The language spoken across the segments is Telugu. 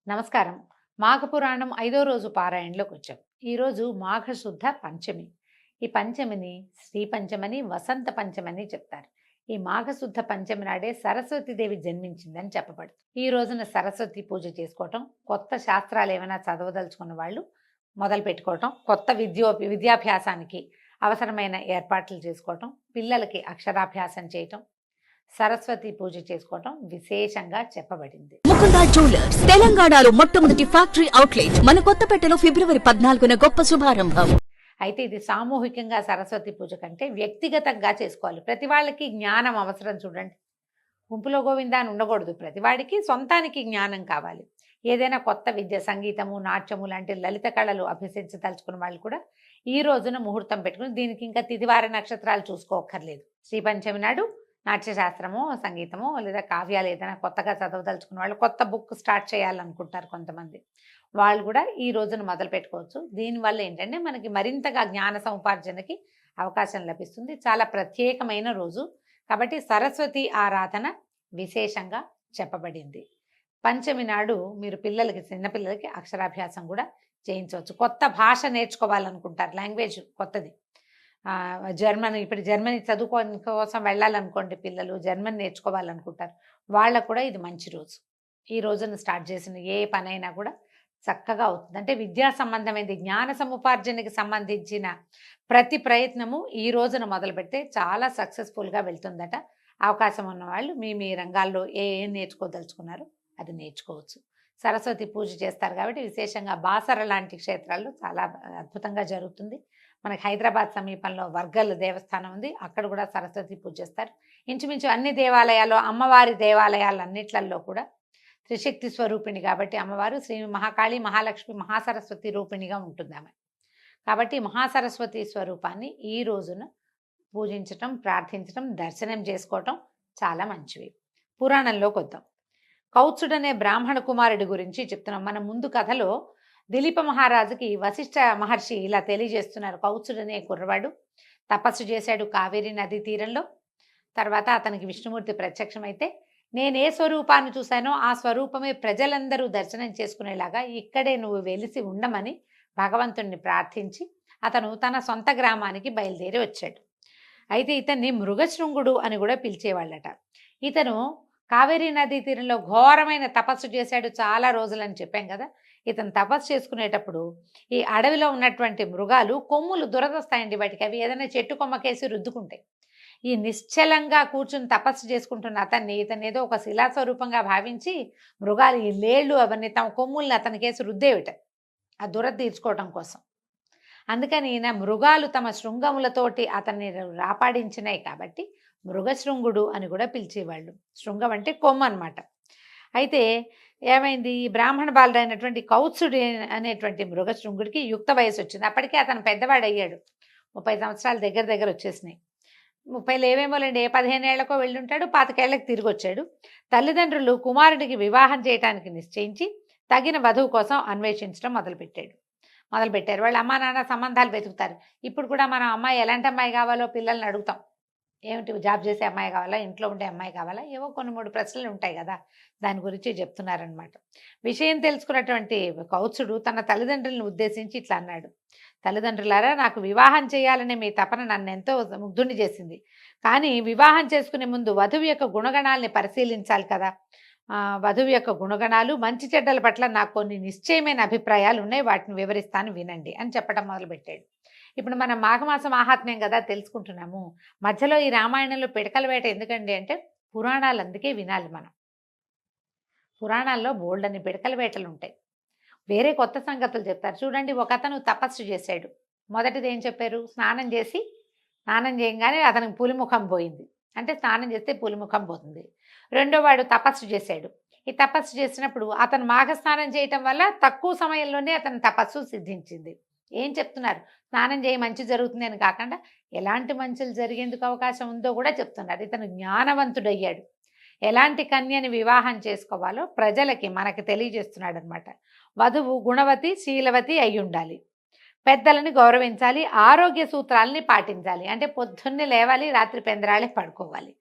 నమస్కారం. మాఘ పురాణం 5వ రోజు పారాయణలోకి వచ్చాం. ఈరోజు మాఘశుద్ధ పంచమి. ఈ పంచమిని శ్రీ పంచమని, వసంత పంచమని చెప్తారు. ఈ మాఘశుద్ధ పంచమి నాడే సరస్వతీదేవి జన్మించిందని చెప్పబడుతుంది. ఈ రోజున సరస్వతి పూజ చేసుకోవటం, కొత్త శాస్త్రాలు ఏమైనా చదవదలుచుకున్న వాళ్ళు మొదలు పెట్టుకోవటం, కొత్త విద్యాభ్యాసానికి అవసరమైన ఏర్పాట్లు చేసుకోవటం, పిల్లలకి అక్షరాభ్యాసం చేయటం, సరస్వతి పూజ చేసుకోవటం విశేషంగా చెప్పబడింది. ముకుందా జ్యువెలర్స్ తెలంగాణలో మొట్టమొదటి ఫ్యాక్టరీ అవుట్లెట్ మన కొత్తపేటలో ఫిబ్రవరి 14న గొప్ప శుభారంభం. అయితే ఇది సామూహికంగా సరస్వతి పూజ కంటే వ్యక్తిగతంగా చేసుకోవాలి. ప్రతి వాళ్ళకి జ్ఞానం అవసరం. చూడండి, గుంపులో గోవిందా అని ఉండకూడదు. ప్రతివాడికి సొంతానికి జ్ఞానం కావాలి. ఏదైనా కొత్త విద్య, సంగీతము, నాట్యము లాంటి లలిత కళలు అభ్యసించదలుచుకున్న వాళ్ళు కూడా ఈ రోజున ముహూర్తం పెట్టుకుని, దీనికి ఇంకా తిథివార నక్షత్రాలు చూసుకోక్కర్లేదు. శ్రీ పంచమి నాడు నాట్యశాస్త్రము, సంగీతము లేదా కావ్యాలు ఏదైనా కొత్తగా చదవదలుచుకున్న వాళ్ళు, కొత్త బుక్ స్టార్ట్ చేయాలనుకుంటారు కొంతమంది, వాళ్ళు కూడా ఈ రోజున మొదలు పెట్టుకోవచ్చు. దీనివల్ల ఏంటంటే మనకి మరింతగా జ్ఞాన సముపార్జనకి అవకాశం లభిస్తుంది. చాలా ప్రత్యేకమైన రోజు కాబట్టి సరస్వతి ఆరాధన విశేషంగా చెప్పబడింది. పంచమి నాడు మీరు పిల్లలకి, చిన్నపిల్లలకి అక్షరాభ్యాసం కూడా చేయించవచ్చు. కొత్త భాష నేర్చుకోవాలనుకుంటారు, లాంగ్వేజ్ కొత్తది, ఇప్పుడు జర్మనీ చదువుకోని కోసం వెళ్ళాలనుకోండి, పిల్లలు జర్మన్ నేర్చుకోవాలనుకుంటారు, వాళ్ళకు కూడా ఇది మంచి రోజు. ఈ రోజున స్టార్ట్ చేసిన ఏ పనైనా కూడా చక్కగా అవుతుంది. అంటే విద్యా సంబంధమైనది, జ్ఞాన సముపార్జనకి సంబంధించిన ప్రతి ప్రయత్నము ఈ రోజున మొదలు పెడితే చాలా సక్సెస్ఫుల్గా వెళ్తుందట. అవకాశం ఉన్న వాళ్ళు మీ మీ రంగాల్లో ఏం నేర్చుకోదలుచుకున్నారో అది నేర్చుకోవచ్చు. సరస్వతి పూజ చేస్తారు కాబట్టి విశేషంగా బాసర లాంటి క్షేత్రాల్లో చాలా అద్భుతంగా జరుగుతుంది. మనకి హైదరాబాద్ సమీపంలో వర్గల్ దేవస్థానం ఉంది, అక్కడ కూడా సరస్వతి పూజ చేస్తారు. ఇంచుమించు అన్ని దేవాలయాల్లో, అమ్మవారి దేవాలయాలన్నిట్లలో కూడా త్రిశక్తి స్వరూపిణి కాబట్టి అమ్మవారు శ్రీ మహాకాళి, మహాలక్ష్మి, మహాసరస్వతి రూపిణిగా ఉంటుంది ఆమె. కాబట్టి మహాసరస్వతి స్వరూపాన్ని ఈ రోజున పూజించటం, ప్రార్థించటం, దర్శనం చేసుకోవటం చాలా మంచివి. పురాణంలోకి వద్దాం. కౌత్సుడనే బ్రాహ్మణ కుమారుడి గురించి చెప్తున్నాం. మన ముందు కథలో దిలీప మహారాజుకి వశిష్ఠ మహర్షి ఇలా తెలియజేస్తున్నారు. కౌత్సుడనే కుర్రవాడు తపస్సు చేశాడు కావేరీ నదీ తీరంలో. తర్వాత అతనికి విష్ణుమూర్తి ప్రత్యక్షమైతే, నేనే స్వరూపాన్ని చూశానో ఆ స్వరూపమే ప్రజలందరూ దర్శనం చేసుకునేలాగా ఇక్కడే నువ్వు వెలిసి ఉండమని భగవంతుణ్ణి ప్రార్థించి అతను తన సొంత గ్రామానికి బయలుదేరి వచ్చాడు. అయితే ఇతన్ని మృగశృంగుడు అని కూడా పిలిచేవాళ్ళట. ఇతను కావేరీ నదీ తీరంలో ఘోరమైన తపస్సు చేశాడు చాలా రోజులని చెప్పాం కదా. ఇతను తపస్సు చేసుకునేటప్పుడు ఈ అడవిలో ఉన్నటువంటి మృగాలు కొమ్ములు దురదొస్తాయండి వాటికి. అవి ఏదైనా చెట్టు కొమ్మకేసి రుద్దుకుంటాయి. ఈ నిశ్చలంగా కూర్చుని తపస్సు చేసుకుంటున్న ఇతను ఏదో ఒక శిలాస్వరూపంగా భావించి మృగాలు ఈ లేళ్ళు అవన్నీ తమ కొమ్ముల్ని అతనికేసి రుద్దేవిట, ఆ దురద తీర్చుకోవటం కోసం. అందుకని ఈయన మృగాలు తమ శృంగములతోటి అతన్ని రాపాడించినాయి కాబట్టి మృగశృంగుడు అని కూడా పిలిచేవాళ్ళు. శృంగం అంటే కొమ్ము అనమాట. అయితే ఏమైంది, ఈ బ్రాహ్మణ బాలుడైనటువంటి కౌత్సుడు అనేటువంటి మృగశృంగుడికి యుక్త వయసు వచ్చింది. అప్పటికే అతను పెద్దవాడు అయ్యాడు. 30 సంవత్సరాలు దగ్గర వచ్చేసినాయి. 30 ఏమేమోలేండి, 15 ఏళ్లకో వెళ్ళుంటాడు, 25 ఏళ్లకు తిరిగి వచ్చాడు. తల్లిదండ్రులు కుమారుడికి వివాహం చేయడానికి నిశ్చయించి తగిన వధువు కోసం అన్వేషించడం మొదలుపెట్టారు. వాళ్ళ అమ్మా నాన్న సంబంధాలు వెతుకుతారు. ఇప్పుడు కూడా మనం అమ్మాయి ఎలాంటి అమ్మాయి కావాలో పిల్లల్ని అడుగుతాం. ఏమిటి, జాబ్ చేసే అమ్మాయి కావాలా, ఇంట్లో ఉండే అమ్మాయి కావాలా, ఏవో కొన్ని 3 ప్రశ్నలు ఉంటాయి కదా, దాని గురించి చెప్తున్నారనమాట. విషయం తెలుసుకున్నటువంటి కౌత్సుడు తన తల్లిదండ్రులను ఉద్దేశించి ఇట్లా అన్నాడు. తల్లిదండ్రులారా, నాకు వివాహం చేయాలనే మీ తపన నన్ను ఎంతో ముగ్ధుని చేసింది. కానీ వివాహం చేసుకునే ముందు వధువు యొక్క గుణగణాలని పరిశీలించాలి కదా. వధువు యొక్క గుణగణాలు, మంచి చెడ్డల పట్ల నాకు కొన్ని నిశ్చయమైన అభిప్రాయాలు ఉన్నాయి, వాటిని వివరిస్తాను వినండి అని చెప్పడం మొదలుపెట్టాడు. ఇప్పుడు మనం మాఘమాస మాహాత్మ్యం కదా తెలుసుకుంటున్నాము. మధ్యలో ఈ రామాయణంలో పిడకల వేట ఎందుకండి అంటే, పురాణాలు అందుకే వినాలి మనం. పురాణాల్లో బోల్డని పిడకల వేటలు ఉంటాయి. వేరే కొత్త సంగతులు చెప్తారు. చూడండి, ఒక అతను తపస్సు చేశాడు. మొదటిది ఏం చెప్పారు, స్నానం చేయగానే అతనికి పులిముఖం పోయింది. అంటే స్నానం చేస్తే పులిముఖం పోతుంది. రెండో వాడు తపస్సు చేశాడు. ఈ తపస్సు చేసినప్పుడు అతను మాఘస్నానం చేయటం వల్ల తక్కువ సమయంలోనే అతని తపస్సు సిద్ధించింది. ఏం చెప్తున్నారు, స్నానం చేయి మంచి జరుగుతుంది అని కాకుండా ఎలాంటి మంచులు జరిగేందుకు అవకాశం ఉందో కూడా చెప్తున్నారు. ఇతను జ్ఞానవంతుడయ్యాడు. ఎలాంటి కన్యని వివాహం చేసుకోవాలో ప్రజలకి మనకి తెలియజేస్తున్నాడు అనమాట. వధువు గుణవతి, శీలవతి అయి ఉండాలి, పెద్దలని గౌరవించాలి, ఆరోగ్య సూత్రాలని పాటించాలి. అంటే పొద్దున్నే లేవాలి, రాత్రి పెందరాళి పడుకోవాలి,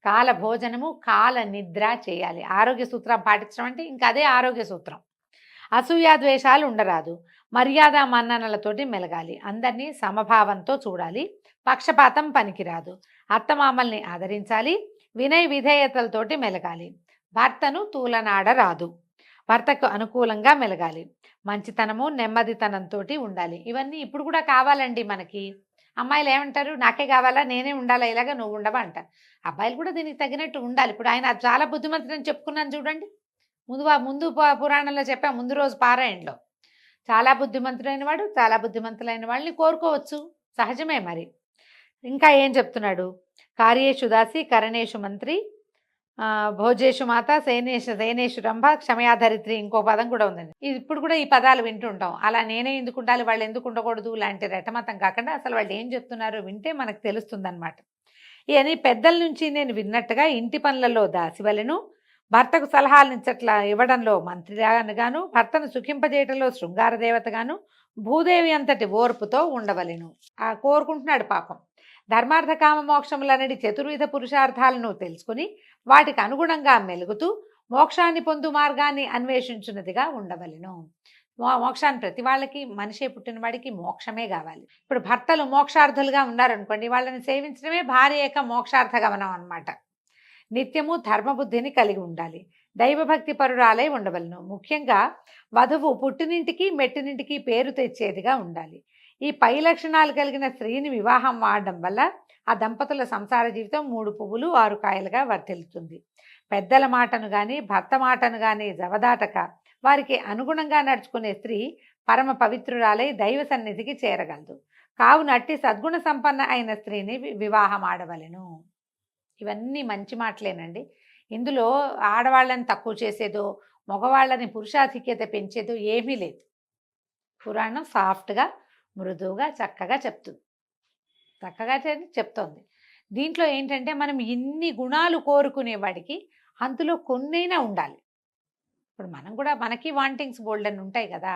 కాల భోజనము, కాల నిద్ర చేయాలి. ఆరోగ్య సూత్రం పాటించడం అంటే ఇంకా అదే ఆరోగ్య సూత్రం. అసూయా ద్వేషాలు ఉండరాదు. మర్యాద మన్ననలతోటి మెలగాలి. అందరినీ సమభావంతో చూడాలి. పక్షపాతం పనికిరాదు. అత్తమామల్ని ఆదరించాలి. వినయ విధేయతలతోటి మెలగాలి. భర్తను తూలనాడరాదు. భర్తకు అనుకూలంగా మెలగాలి. మంచితనము నెమ్మదితనంతో ఉండాలి. ఇవన్నీ ఇప్పుడు కూడా కావాలండి మనకి. అమ్మాయిలు ఏమంటారు, నాకే కావాలా, నేనే ఉండాలా, ఇలాగా నువ్వు ఉండవా అంటారు. అబ్బాయిలు కూడా దీనికి తగినట్టు ఉండాలి. ఇప్పుడు ఆయన చాలా బుద్ధిమంతుడని చెప్పుకున్నాను చూడండి. ముందు పురాణంలో చెప్పా, ముందు రోజు పారాయణలో. చాలా బుద్ధిమంతుడైన వాడు, చాలా బుద్ధిమంతులైన వాళ్ళని కోరుకోవచ్చు, సహజమే. మరి ఇంకా ఏం చెప్తున్నాడు, కార్యేషు దాసి కరణేషు మంత్రి భోజేషు మాత సేనేషు రంభ క్షమయాధరిత్రి, ఇంకో పదం కూడా ఉందండి. ఇప్పుడు కూడా ఈ పదాలు వింటుంటాం. అలా నేనే ఎందుకు ఉండాలి, వాళ్ళు ఎందుకు ఉండకూడదు లాంటి రెటమతం కాకుండా అసలు వాళ్ళు ఏం చెప్తున్నారో వింటే మనకు తెలుస్తుంది అనమాట. ఇవన్నీ పెద్దల నుంచి నేను విన్నట్టుగా ఇంటి పనులలో దాసివలెను, భర్తకు సలహాలను ఇవ్వడంలో మంత్రిగాను, భర్తను సుఖింపజేయటంలో శృంగార దేవతగాను, భూదేవి అంతటి ఓర్పుతో ఉండవలెను. కోరుకుంటున్నాడు పాపం. ధర్మార్థ కామ మోక్షములనడి చతుర్విధ పురుషార్థాలను తెలుసుకుని వాటికి అనుగుణంగా మెలుగుతూ మోక్షాన్ని పొందు మార్గాన్ని అన్వేషించున్నదిగా ఉండవలెను. మోక్షాన్ని ప్రతి వాళ్ళకి, మనిషే పుట్టిన వాడికి మోక్షమే కావాలి. ఇప్పుడు భర్తలు మోక్షార్థులుగా ఉన్నారనుకోండి, వాళ్ళని సేవించడమే భార్య యొక్క మోక్షార్థ గమనం అన్నమాట. నిత్యము ధర్మబుద్ధిని కలిగి ఉండాలి. దైవభక్తి పరురాలై ఉండవలను. ముఖ్యంగా వధువు పుట్టినింటికి మెట్టినింటికి పేరు తెచ్చేదిగా ఉండాలి. ఈ పై లక్షణాలు కలిగిన స్త్రీని వివాహం వాడడం వల్ల ఆ దంపతుల సంసార జీవితం 3 పువ్వులు 6 కాయలుగా వర్తిల్లుతుంది. పెద్దల మాటను కానీ భర్త మాటను కానీ జవదాటక వారికి అనుగుణంగా నడుచుకునే స్త్రీ పరమ పవిత్రురాలై దైవ సన్నిధికి చేరగలదు. కావున అట్టి సద్గుణ సంపన్న అయిన స్త్రీని వివాహం ఆడవలెను. ఇవన్నీ మంచి మాటలేనండి. ఇందులో ఆడవాళ్ళని తక్కువ చేసేదో, మగవాళ్ళని పురుషాధిక్యత పెంచేదో ఏమీ లేదు. పురాణం సాఫ్ట్గా, మృదువుగా, చక్కగా చెప్తోంది. దీంట్లో ఏంటంటే మనం ఇన్ని గుణాలు కోరుకునేవాడికి అందులో కొన్నైనా ఉండాలి. ఇప్పుడు మనం కూడా, మనకి వాంటింగ్స్ బోల్డ్ అని ఉంటాయి కదా,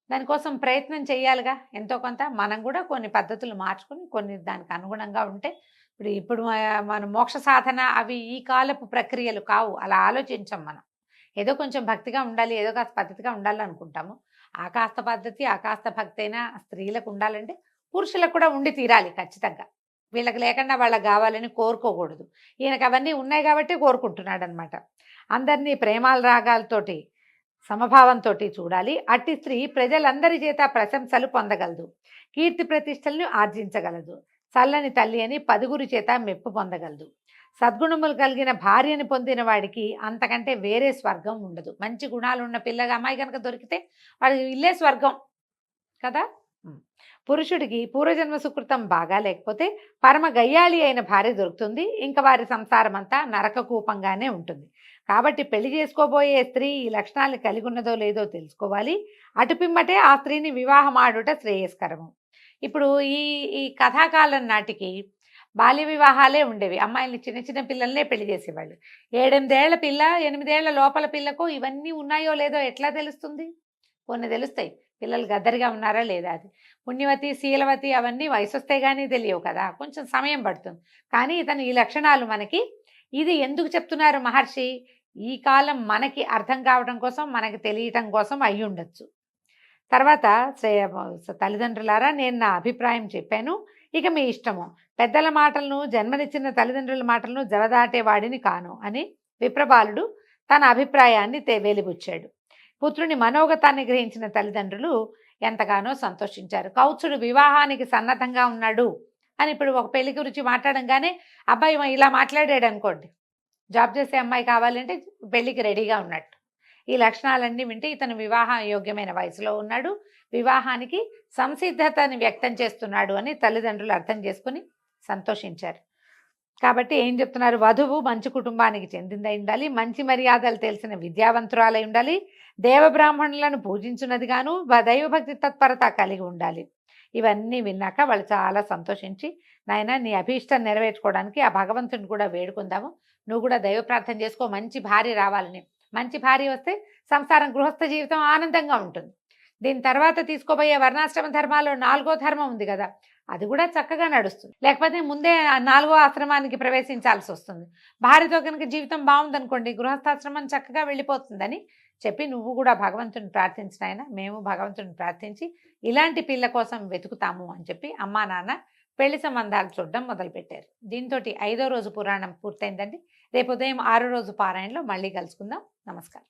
దానికోసం ప్రయత్నం చేయాలిగా ఎంతో కొంత. మనం కూడా కొన్ని పద్ధతులు మార్చుకుని కొన్ని దానికి అనుగుణంగా ఉంటే, ఇప్పుడు మన మోక్ష సాధన అవి ఈ కాలపు ప్రక్రియలు కావు. అలా ఆలోచించాం మనం. ఏదో కొంచెం భక్తిగా ఉండాలి, ఏదో కాస్త పద్ధతిగా ఉండాలి అనుకుంటాము. ఆ కాస్త పద్ధతి, ఆ కాస్త భక్తి అయినా స్త్రీలకు ఉండాలంటే పురుషులకు కూడా ఉండి తీరాలి ఖచ్చితంగా. వీళ్ళకి లేకుండా వాళ్ళకి కావాలని కోరుకోకూడదు. ఈయనకు అవన్నీ ఉన్నాయి కాబట్టి కోరుకుంటున్నాడు అనమాట. అందరినీ ప్రేమాల రాగాలతోటి సమభావంతో చూడాలి. అట్టి స్త్రీ ప్రజలందరి చేత ప్రశంసలు పొందగలదు. కీర్తి ప్రతిష్టలను ఆర్జించగలదు. చల్లని తల్లి అని 10 చేత మెప్పు పొందగలదు. సద్గుణములు కలిగిన భార్యని పొందిన వాడికి అంతకంటే వేరే స్వర్గం ఉండదు. మంచి గుణాలు ఉన్న పిల్లగా అమ్మాయి కనుక దొరికితే వాడికి ఇల్లే స్వర్గం కదా. పురుషుడికి పూర్వజన్మ సుకృతం బాగా లేకపోతే పరమ గయ్యాళి అయిన భార్య దొరుకుతుంది. ఇంకా వారి సంసారం అంతా నరకకూపంగానే ఉంటుంది. కాబట్టి పెళ్లి చేసుకోబోయే స్త్రీ ఈ లక్షణాలు కలిగి ఉన్నదో లేదో తెలుసుకోవాలి. అటుపిమ్మటే ఆ స్త్రీని వివాహం ఆడుట శ్రేయస్కరము. ఇప్పుడు ఈ కథాకాలం నాటికి బాల్య వివాహాలే ఉండేవి. అమ్మాయిల్ని చిన్న చిన్న పిల్లల్నే పెళ్లి చేసేవాళ్ళు. 7-8 ఏళ్ల పిల్ల, 8 ఏళ్ల లోపల పిల్లకు ఇవన్నీ ఉన్నాయో లేదో ఎట్లా తెలుస్తుంది? కొన్ని తెలుస్తాయి. పిల్లలు గద్దరిగా ఉన్నారా లేదా అది. పుణ్యవతి, శీలవతి అవన్నీ వయసు వస్తే కానీ తెలియవు కదా, కొంచెం సమయం పడుతుంది. కానీ ఇతను ఈ లక్షణాలు మనకి, ఇది ఎందుకు చెప్తున్నారు మహర్షి? ఈ కాలం మనకి అర్థం కావడం కోసం, మనకి తెలియటం కోసం అయి ఉండొచ్చు. తర్వాత తల్లిదండ్రులారా, నేను నా అభిప్రాయం చెప్పాను, ఇక మీ ఇష్టము. పెద్దల మాటలను, జన్మనిచ్చిన తల్లిదండ్రుల మాటలను జవదాటేవాడిని కాను అని విప్రబాలుడు తన అభిప్రాయాన్ని వెలిబుచ్చాడు. పుత్రుని మనోగతాన్ని గ్రహించిన తల్లిదండ్రులు ఎంతగానో సంతోషించారు. కౌత్సుడు వివాహానికి సన్నద్ధంగా ఉన్నాడు అని ఇప్పుడు ఒక పెళ్లి గురించి మాట్లాడంగానే అబ్బాయి ఇలా మాట్లాడాడు అనుకోండి, జాబ్ చేసే అమ్మాయి కావాలంటే పెళ్లికి రెడీగా ఉన్నట్టు. ఈ లక్షణాలన్నీ వింటే ఇతను వివాహ యోగ్యమైన వయసులో ఉన్నాడు, వివాహానికి సంసిద్ధతని వ్యక్తం చేస్తున్నాడు అని తల్లిదండ్రులు అర్థం చేసుకుని సంతోషించారు. కాబట్టి ఏం చెప్తున్నారు? వధువు మంచి కుటుంబానికి చెందిందై ఉండాలి, మంచి మర్యాదలు తెలిసిన విద్యావంతురాలై ఉండాలి, దేవబ్రాహ్మణులను పూజించున్నదిగాను దైవభక్తి తత్పరత కలిగి ఉండాలి. ఇవన్నీ విన్నాక వాళ్ళు చాలా సంతోషించి, నాయన నీ అభీష్టం నెరవేర్చుకోవడానికి ఆ భగవంతుని కూడా వేడుకుందాము, నువ్వు కూడా దైవ ప్రార్థన చేసుకో, మంచి భార్య రావాలని. మంచి భార్య వస్తే సంసారం, గృహస్థ జీవితం ఆనందంగా ఉంటుంది. దీని తర్వాత తీసుకోబోయే వర్ణాశ్రమ ధర్మాల్లో 4వ ధర్మం ఉంది కదా, అది కూడా చక్కగా నడుస్తుంది. లేకపోతే ముందే 4వ ఆశ్రమానికి ప్రవేశించాల్సి వస్తుంది. భార్యతో కనుక జీవితం బాగుందనుకోండి, గృహస్థాశ్రమం చక్కగా వెళ్ళిపోతుందని చెప్పి నువ్వు కూడా భగవంతుని ప్రార్థించిన ఆయన మేము భగవంతుని ప్రార్థించి ఇలాంటి పిల్ల కోసం వెతుకుతాము అని చెప్పి అమ్మా నాన్న పెళ్లి సంబంధాలు చూడడం మొదలుపెట్టారు. దీంతో 5వ రోజు పురాణం పూర్తయిందండి. రేపు ఉదయం 6వ రోజు పారాయణలో మళ్ళీ కలుసుకుందాం. నమస్కారం.